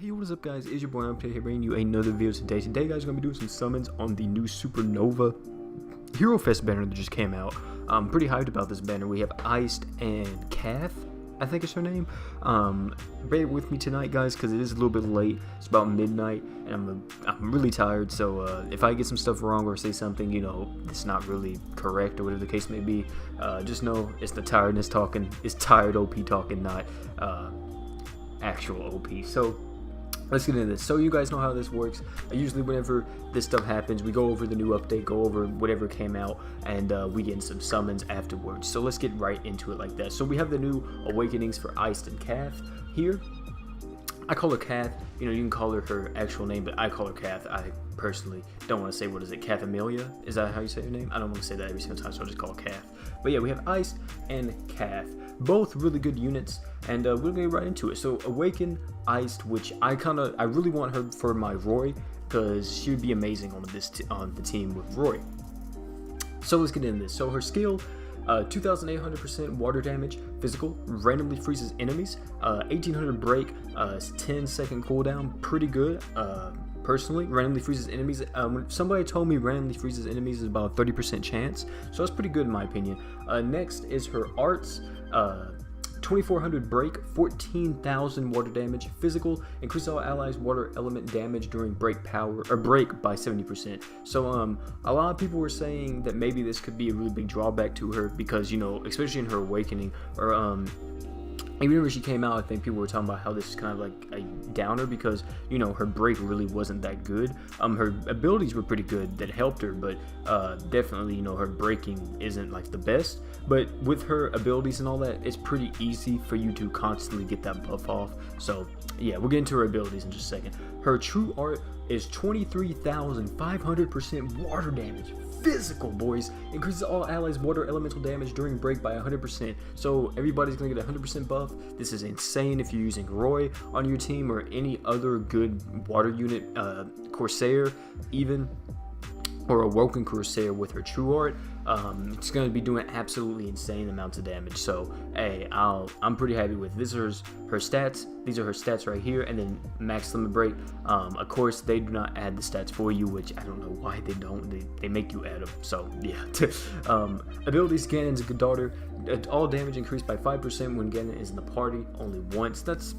Hey, what is up, guys? It's your boy Ampere here bringing you another video today. Today, guys, we're going to be doing some summons on the new Supernova Hero Fest banner that just came out. I'm pretty hyped about this banner. We have Iced and Kath, I think is her name. Bear with me tonight, guys, because it is a little bit late. It's about midnight, and I'm really tired. So if I get some stuff wrong or say something, you know, it's not really correct or whatever the case may be, just know it's the tiredness talking. It's tired OP talking, not actual OP. So let's get into this. So you guys know how this works. Usually whenever this stuff happens, we go over the new update, go over whatever came out, and we get in some summons afterwards. So let's get right into it like that. So we have the new awakenings for Iced and Kath here. I call her Kath. You know, you can call her actual name, but I call her Kath. I personally don't want to say, what is it, Kath Amelia? Is that how you say her name? I don't want to say that every single time, so I'll just call her Kath. But yeah, we have Iced and Kath. Both really good units, and we're gonna get right into it. So Awaken Iced, which I really want her for my Roy, because she would be amazing on on the team with Roy. So let's get into this. So her skill, 2,800% water damage, physical, randomly freezes enemies, 1,800 break, 10-second cooldown, pretty good. Personally, randomly freezes enemies. Somebody told me randomly freezes enemies is about a 30% chance, so that's pretty good in my opinion. Next is her arts. 2,400 break, 14,000 water damage, physical, increase all allies water element damage during break by 70%. So a lot of people were saying that maybe this could be a really big drawback to her, because, you know, especially in her awakening, or even whenever she came out, I think people were talking about how this is kind of like a downer, because, you know, her break really wasn't that good. Her abilities were pretty good that helped her, but definitely, you know, her breaking isn't like the best. But with her abilities and all that, it's pretty easy for you to constantly get that buff off. So yeah, we'll get into her abilities in just a second. Her true art is 23,500% water damage. Physical, boys. Increases all allies water elemental damage during break by 100%. So everybody's gonna get 100% buff. This is insane if you're using Roy on your team or any other good water unit, Corsair even, or Awoken Corsair with her true art. It's going to be doing absolutely insane amounts of damage. So hey, I'm pretty happy with this. Is her stats. These are her stats right here, and then max limit break. Of course, they do not add the stats for you, which I don't know why they don't. They make you add them. So yeah. Abilities: Ganon's good daughter. All damage increased by 5% when Ganon is in the party only once. That's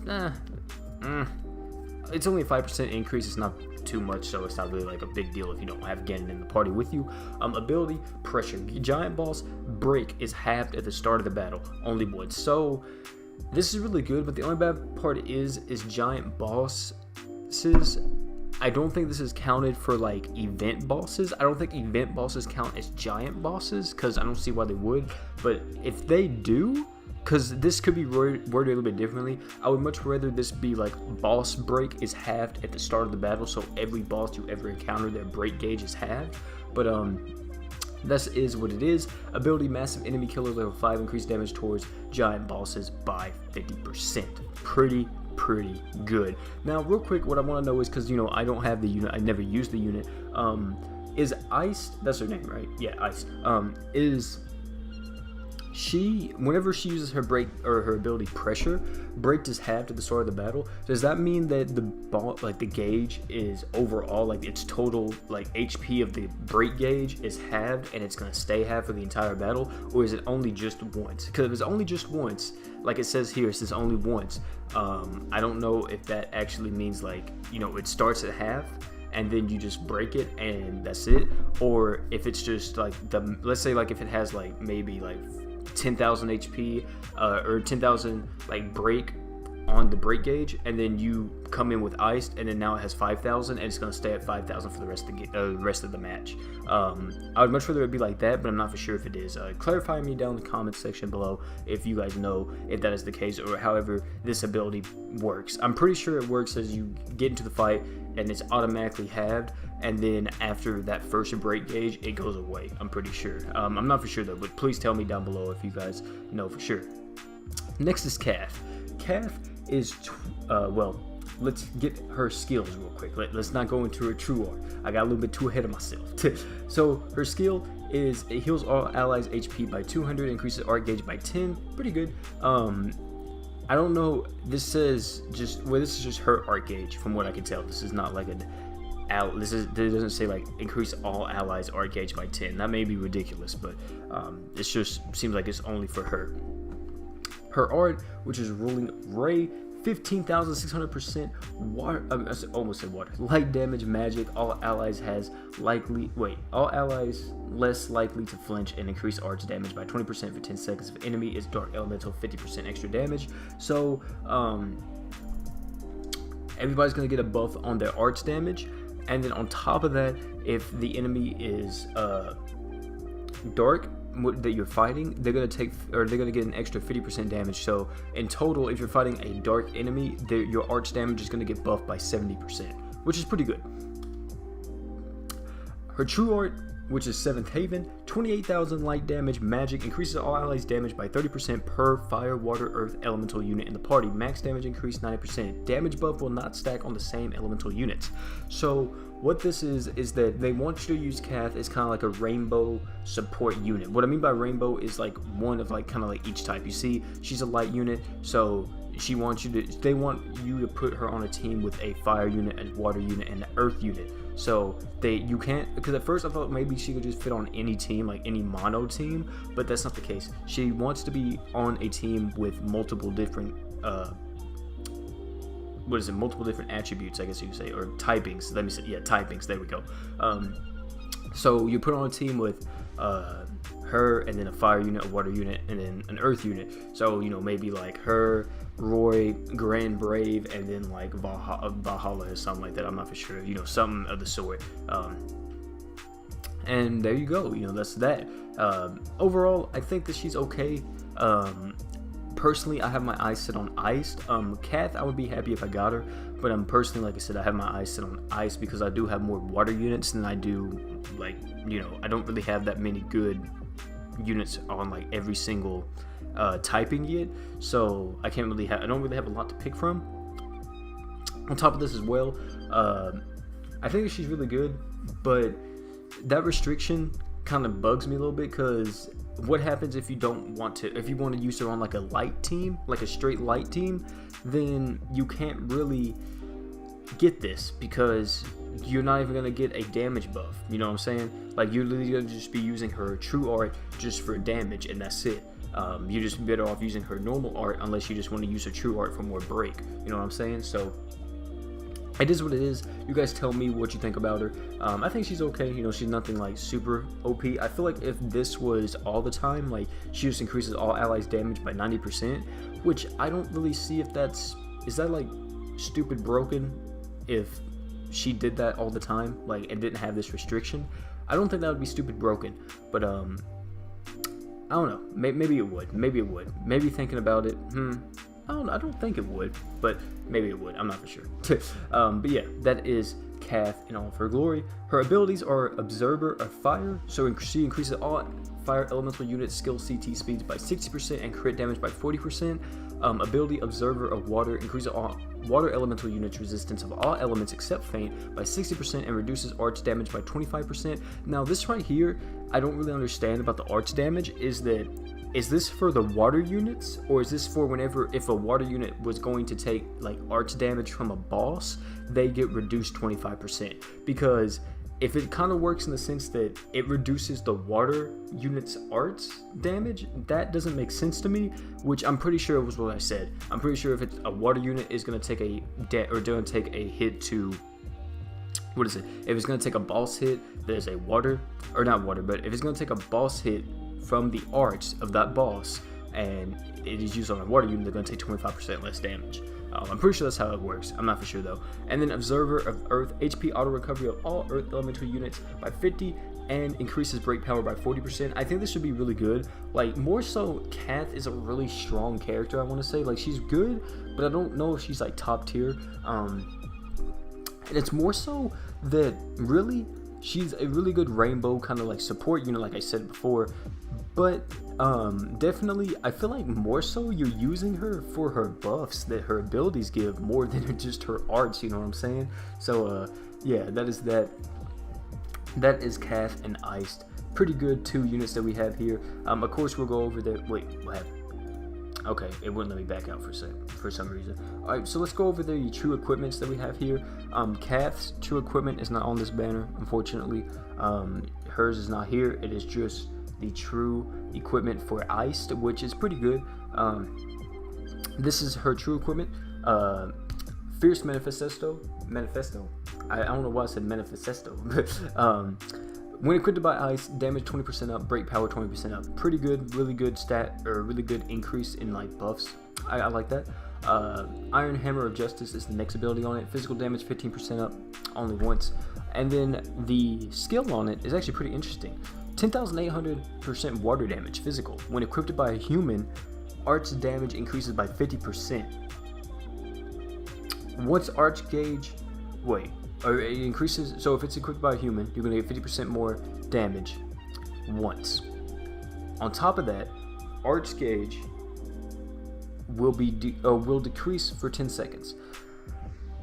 it's only a 5% increase. It's not too much, so it's not really like a big deal if you don't have Ganon in the party with you. Ability: Pressure. Giant boss break is halved at the start of the battle, only once. So this is really good, but the only bad part is giant bosses. I don't think this is counted for like event bosses. I don't think event bosses count as giant bosses, because I don't see why they would. But if they do, because this could be worded a little bit differently, I would much rather this be like boss break is halved at the start of the battle, so every boss you ever encounter, their break gauge is halved. But this is what it is. Ability: Massive Enemy Killer, level 5, increased damage towards giant bosses by 50%. Pretty good. Now real quick, what I want to know is, because, you know, I don't have the unit, I never used the unit, is Iced, that's her name, right? Yeah, Iced. Is she, whenever she uses her break or her ability Pressure, break is halved at the start of the battle? Does that mean that the the gauge is overall, like its total like HP of the break gauge is halved, and it's gonna stay halved for the entire battle, or is it only just once? Because if it's only just once, like it says here, it says only once. I don't know if that actually means, like, you know, it starts at half and then you just break it and that's it, or if it's just like let's say like if it has like maybe like 10,000 HP or 10,000 like break on the break gauge, and then you come in with Iced, and then now it has 5,000, and it's going to stay at 5,000 for the rest of the match. I would much rather it be like that, but I'm not for sure if it is. Clarify me down in the comments section below if you guys know if that is the case, or however this ability works. I'm pretty sure it works as you get into the fight and it's automatically halved, and then after that first break gauge it goes away. I'm pretty sure. I'm not for sure though, but please tell me down below if you guys know for sure. Next is Kath. Kath is well, let's get her skills real quick. Let's not go into her true art. I got a little bit too ahead of myself. So her skill is it heals all allies HP by 200, increases art gauge by 10. Pretty good. I don't know. This says just this is just her art gauge from what I can tell. This is not like an this doesn't say like increase all allies art gauge by 10. That may be ridiculous, but it just seems like it's only for her. Her art, which is ruling ray, 15,600% water. I almost said water. Light damage magic. All allies all allies less likely to flinch and increase arts damage by 20% for 10 seconds. If enemy is dark elemental, 50% extra damage. So everybody's gonna get a buff on their arts damage, and then on top of that, if the enemy is dark that you're fighting, they're gonna get an extra 50% damage. So in total, if you're fighting a dark enemy, your arch damage is gonna get buffed by 70%, which is pretty good. Her true art, which is 7th Haven, 28,000 light damage magic, increases all allies damage by 30% per fire, water, earth elemental unit in the party. Max damage increased 90%. Damage buff will not stack on the same elemental units. So what this is that they want you to use Kath as kind of like a rainbow support unit. What I mean by rainbow is like one of like kind of like each type. You see, she's a light unit, so they want you to put her on a team with a fire unit, a water unit, and an earth unit. So you can't, because at first I thought maybe she could just fit on any team, like any mono team, but that's not the case. She wants to be on a team with multiple different multiple different attributes, I guess you could say, or typings. Let me say, yeah, typings. There we go. So you put on a team with her, and then a fire unit, a water unit, and then an earth unit. So maybe like her, Roy, Grand Brave, and then like Valhalla or something like that. I'm not for sure. Something of the sort. And there you go. That's that. Overall, I think that she's okay. Personally, I have my eyes set on iced. Kath, I would be happy if I got her, but personally, like I said, I have my eyes set on ice because I do have more water units than I do, like, I don't really have that many good units on like every single typing yet, so I don't really have a lot to pick from. On top of this as well, I think she's really good, but that restriction kind of bugs me a little bit, because what happens if you want to use her on like a light team, like a straight light team, then you can't really get this because you're not even going to get a damage buff. You know what I'm saying? Like, you're literally going to just be using her true art just for damage, and that's it. You're just better off using her normal art unless you just want to use her true art for more break. You know what I'm saying? So it is what it is. You guys tell me what you think about her. I think she's okay. She's nothing like super OP. I feel like if this was all the time, like, she just increases all allies damage by 90%, which I don't really see if is that like stupid broken if she did that all the time, like, and didn't have this restriction. I don't think that would be stupid broken, but I don't know. Maybe it would. Maybe thinking about it, I don't think it would, but maybe it would. I'm not for sure. But yeah, that is Kath in all of her glory. Her abilities are Observer of Fire, so she increases all fire elemental units skill CT speeds by 60% and crit damage by 40%. Ability Observer of Water increases all water elemental units resistance of all elements except faint by 60% and reduces arch damage by 25%. Now this right here, I don't really understand about the arch damage. Is this for the water units, or is this for if a water unit was going to take like arch damage from a boss, they get reduced 25%? Because if it kind of works in the sense that it reduces the water unit's arts damage, that doesn't make sense to me, which I'm pretty sure was what I said. I'm pretty sure if it's a water unit is going to take a hit to, what is it? If it's going to take a boss hit, there's a water, or not water, but if it's going to take a boss hit from the arts of that boss and it is used on a water unit, they're going to take 25% less damage. I'm pretty sure that's how it works. I'm not for sure though. And then Observer of Earth, HP auto recovery of all Earth elemental units by 50 and increases break power by 40%. I think this should be really good. Like, more so, Kath is a really strong character, I want to say. Like, she's good, but I don't know if she's like top tier. And it's more so that really she's a really good rainbow kind of like support unit, like I said before. But definitely, I feel like more so you're using her for her buffs that her abilities give more than just her arts, you know what I'm saying? So yeah, that is that. That is Kath and Iced. Pretty good 2 units that we have here. Of course, we'll go over the... Wait, what happened? Okay, it wouldn't let me back out for some reason. All right, so let's go over the true equipments that we have here. Kath's true equipment is not on this banner, unfortunately. Hers is not here. It is just the true equipment for Iced, which is pretty good. This is her true equipment. Fierce Manifesto. I don't know why I said Manifesto. When equipped by Ice, damage 20% up, break power 20% up. Pretty good, really good stat, or really good increase in like buffs. I like that. Iron Hammer of Justice is the next ability on it. Physical damage 15% up, only once. And then the skill on it is actually pretty interesting. 10,800% water damage, physical. When equipped by a human, Arch damage increases by 50%. Once Arch gauge, or it increases, so if it's equipped by a human, you're going to get 50% more damage once. On top of that, Arch gauge will decrease for 10 seconds.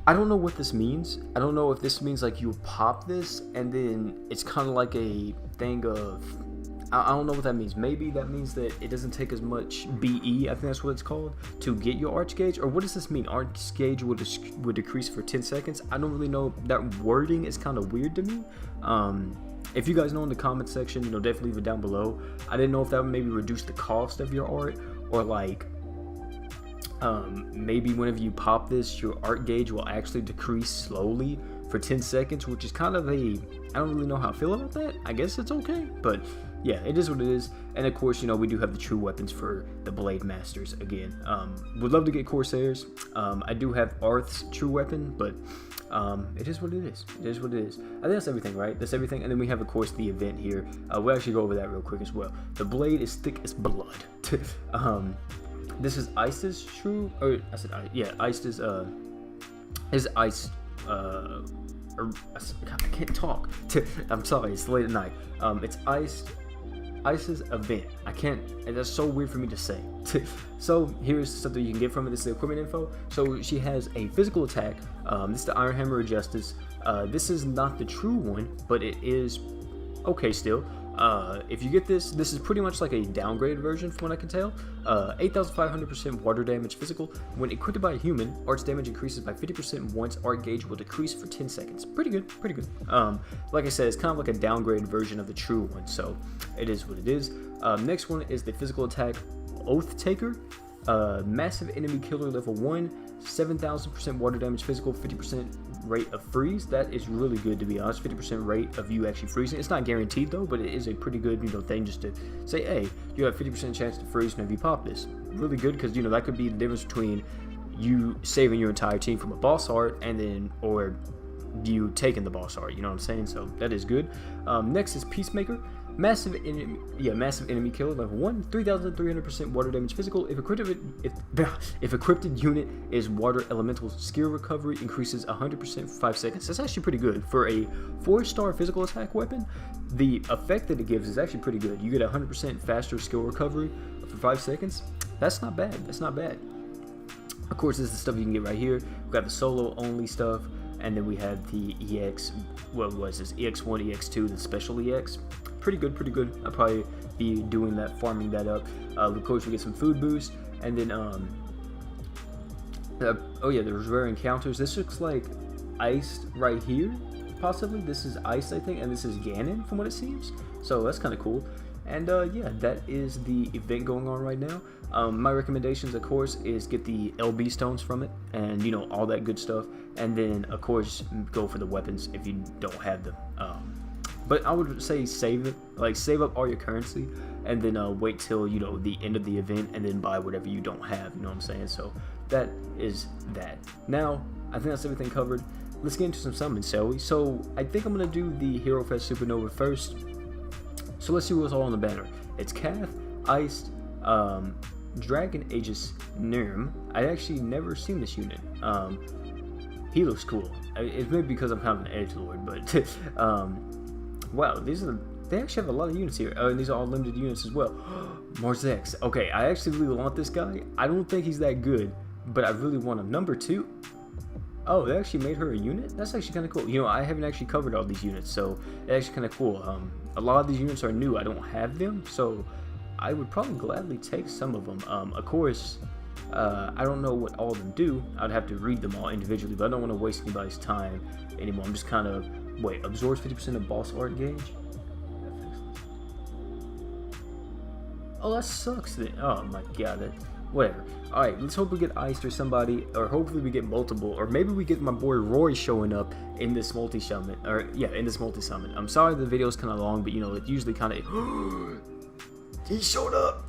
I don't know what this means. I don't know if this means like you pop this and then it's kind of like a thing of, I don't know what that means. Maybe that means that it doesn't take as much BE, I think that's what it's called, to get your Arch gauge. Or what does this mean? Arch gauge would decrease for 10 seconds. I don't really know. That wording is kind of weird to me. If you guys know in the comment section, definitely leave it down below. I didn't know if that would maybe reduce the cost of your art, or like maybe whenever you pop this, your art gauge will actually decrease slowly for 10 seconds, which is kind of I don't really know how I feel about that. I guess it's okay, but yeah, it is what it is. And of course, we do have the true weapons for the Blade Masters again. Would love to get Corsairs. I do have Arth's true weapon, but it is what it is. It is what it is. I think that's everything, right? That's everything. And then we have, of course, the event here. We'll actually go over that real quick as well. The blade is thick as blood. This is Ice's true, or I said, yeah, Ice's Ice. I can't talk. I'm sorry, it's late at night. It's Ice's event. I can't, and that's so weird for me to say. So here's something you can get from it. This is the equipment info. So she has a physical attack. This is the Iron Hammer of Justice. This is not the true one, but it is okay still. If you get this is pretty much like a downgraded version from what I can tell. 8,500% water damage physical. When equipped by a human, Art's damage increases by 50% once. Art gauge will decrease for 10 seconds. Pretty good, pretty good. Like I said, it's kind of like a downgraded version of the true one, so it is what it is. Next one is the physical attack Oath Taker. Massive enemy killer level 1, 7,000% water damage physical, 50% rate of freeze. That is really good, to be honest. 50% rate of you actually freezing. It's not guaranteed though, but it is a pretty good thing just to say, hey, you have 50% chance to freeze whenever you pop this. Really good, because that could be the difference between you saving your entire team from a boss art and then or you taking the boss art. You know what I'm saying? So that is good. Next is Peacemaker. Massive enemy killer level 1, 3,300% water damage physical. If equipped unit is water elemental, skill recovery increases 100% for 5 seconds. That's actually pretty good for a 4-star physical attack weapon. The effect that it gives is actually pretty good. You get 100% faster skill recovery for 5 seconds. That's not bad. That's not bad. Of course, this is the stuff you can get right here. We've got the solo only stuff, and then we have the EX. What was this? EX1, EX2, the special EX. Pretty good, pretty good. I'll probably be doing that, farming that up. Of course, we get some food boost, and then oh yeah, there's rare encounters. This looks like Iced right here, possibly. This is Iced, I think, and this is Ganon from what it seems. So that's kind of cool. And yeah, that is the event going on right now. My recommendations, of course, is get the LB stones from it, and all that good stuff. And then, of course, go for the weapons if you don't have them. But I would say save it, save up all your currency, and then wait till the end of the event, and then buy whatever you don't have. You know what I'm saying? So that is that. Now I think that's everything covered. Let's get into some summons, shall we? So I think I'm gonna do the Hero Fest Supernova first. So let's see what's all on the banner. It's Kath, Iced, Dragon Aegis Nirm. I actually never seen this unit. He looks cool. It's maybe because I'm kind of an edgelord, but wow, they actually have a lot of units here. And these are all limited units as well. Marzex. Okay, I actually really want this guy. I don't think he's that good, but I really want him. Number 2. Oh, they actually made her a unit? That's actually kind of cool. I haven't actually covered all these units, so it's actually kind of cool. A lot of these units are new. I don't have them, so I would probably gladly take some of them. Of course, I don't know what all of them do. I'd have to read them all individually, but I don't want to waste anybody's time anymore. I'm just kind of, wait, absorbs 50% of boss art gauge? Oh, that sucks then. Oh my god, whatever. Alright, let's hope we get iced or somebody, or hopefully we get multiple, or maybe we get my boy Roy showing up in this multi-summon, or yeah, in this multi-summon. I'm sorry the video's kind of long, but you know, it usually kind of... He showed up!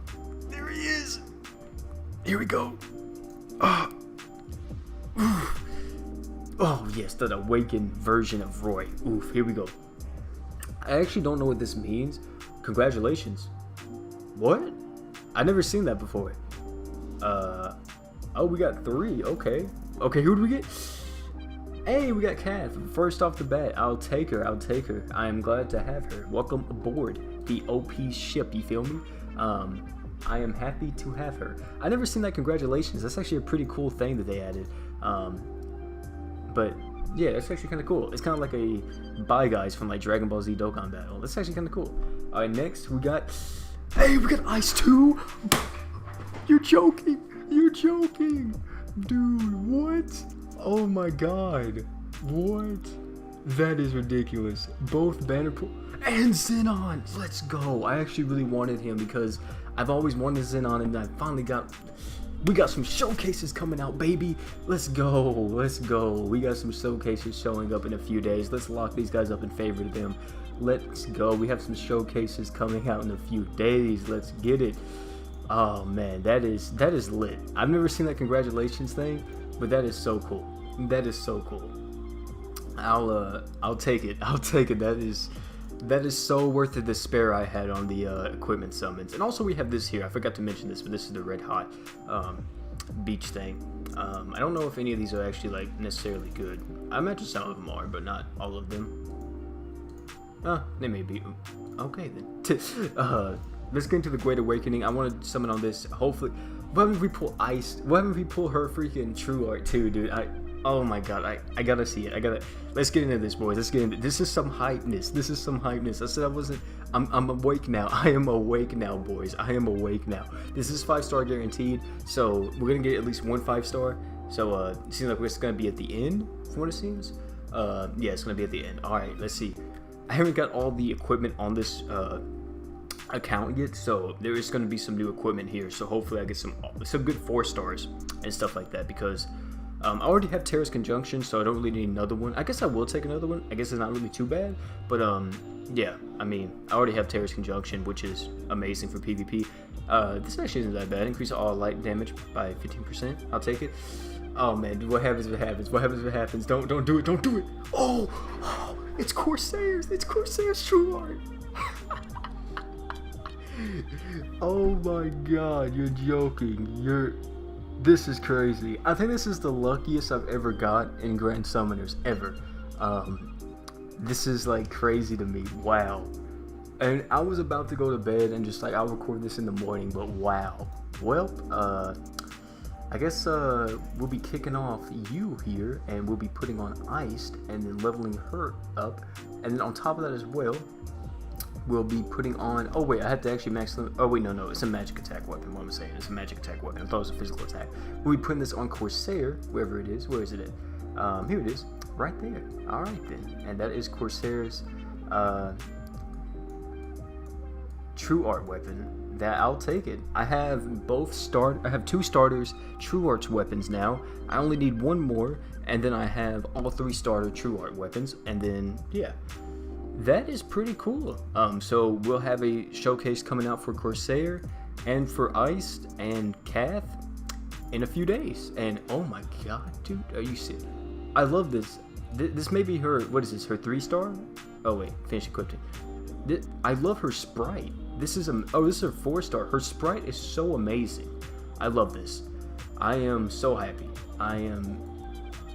There he is! Here we go! Oh yes, the awakened version of Roy. Oof, here we go. I actually don't know what this means. Congratulations. What? I've never seen that before. Oh, we got 3. Okay, who do we get? Hey, we got Kath. First off the bat, I'll take her. I am glad to have her. Welcome aboard the OP ship, you feel me? I am happy to have her. I never seen that congratulations. That's actually a pretty cool thing that they added. But yeah, that's actually kind of cool. It's kind of like a Bye Guys from like Dragon Ball Z Dokkan Battle. That's actually kind of cool. All right, next we got... Hey, we got Ice 2! You're joking! Dude, what? Oh my god. What? That is ridiculous. Both Bannerpool and Xenon! Let's go! I actually really wanted him because I've always wanted Xenon, and I finally got... We got some showcases coming out, baby! Let's go! We got some showcases showing up in a few days. Let's lock these guys up and favorite them. Let's go. We have some showcases coming out in a few days. Let's get it. Oh man, that is lit. I've never seen that congratulations thing, but that is so cool. I'll take it. That is so worth the despair I had on the equipment summons. And also we have this here. I forgot to mention this, but this is the red hot beach thing. I don't know if any of these are actually like necessarily good. I imagine some of them are, but not all of them. They may be. Okay then. Let's get into the Great Awakening. I want to summon on this. Hopefully, what if we pull Ice? What if we pull her freaking True Art too, dude? Oh my god, I gotta see it. Let's get into this, boys. This is some hypeness. I said I wasn't. I'm awake now. I am awake now, boys. This is 5-star guaranteed. So we're gonna get at least 1 5-star. So it seems like it's gonna be at the end, from what it seems. Yeah, it's gonna be at the end. All right, let's see. I haven't got all the equipment on this account yet, so there is going to be some new equipment here. So hopefully I get some good 4 stars and stuff like that, because I already have Terra's Conjunction, so I don't really need another one. I guess I will take another one. I guess it's not really too bad, but yeah, I mean, I already have Terra's Conjunction, which is amazing for PvP. This actually isn't that bad. Increase all light damage by 15%. I'll take it. Oh man, what happens if it happens? Don't do it. Oh, it's Corsairs True Art. Oh my god, you're joking. This is crazy. I think this is the luckiest I've ever got in Grand Summoners ever. This is like crazy to me. Wow. And I was about to go to bed and just like, I'll record this in the morning, but wow. Well, I guess we'll be kicking off you here, and we'll be putting on Iced and then leveling her up, and then on top of that as well, we'll be putting on... Oh wait, I had to actually max... Oh wait, no, it's a magic attack weapon. What I'm saying, it's a magic attack weapon. I thought it was a physical attack. We'll be putting this on Corsair, wherever it is. Where is it at? Here it is, right there. All right then, and that is Corsair's True Art weapon. That I'll take it. I have I have 2 starters True Arts weapons now. I only need 1 more, and then I have all 3 starter True Art weapons, and then yeah, that is pretty cool. So we'll have a showcase coming out for Corsair and for Iced and Kath in a few days. And oh my god, dude, are you serious? I love this. This may be her. What is this? Her 3-star? Oh wait, finish equipping. I love her sprite. This is this is her 4-star. Her sprite is so amazing. I love this. I am so happy. I'm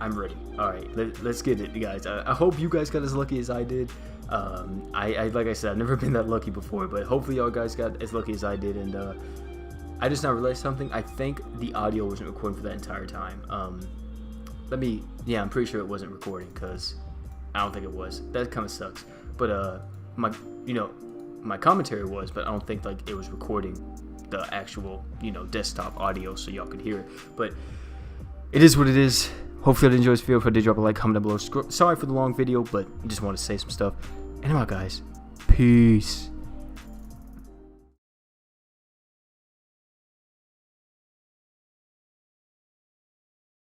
ready. All right, let's get it, guys. I hope you guys got as lucky as I did. I like I said, I've never been that lucky before, but hopefully y'all guys got as lucky as I did. And I just now realized something. I think the audio wasn't recording for that entire time. Yeah, I'm pretty sure it wasn't recording, because I don't think it was. That kind of sucks. But my commentary was, but I don't think like it was recording the actual, desktop audio so y'all could hear it. But it is what it is. Hopefully you enjoyed this video. If I did, drop a like, comment down below. Sorry for the long video, but I just want to say some stuff. And I'm out, guys. Peace.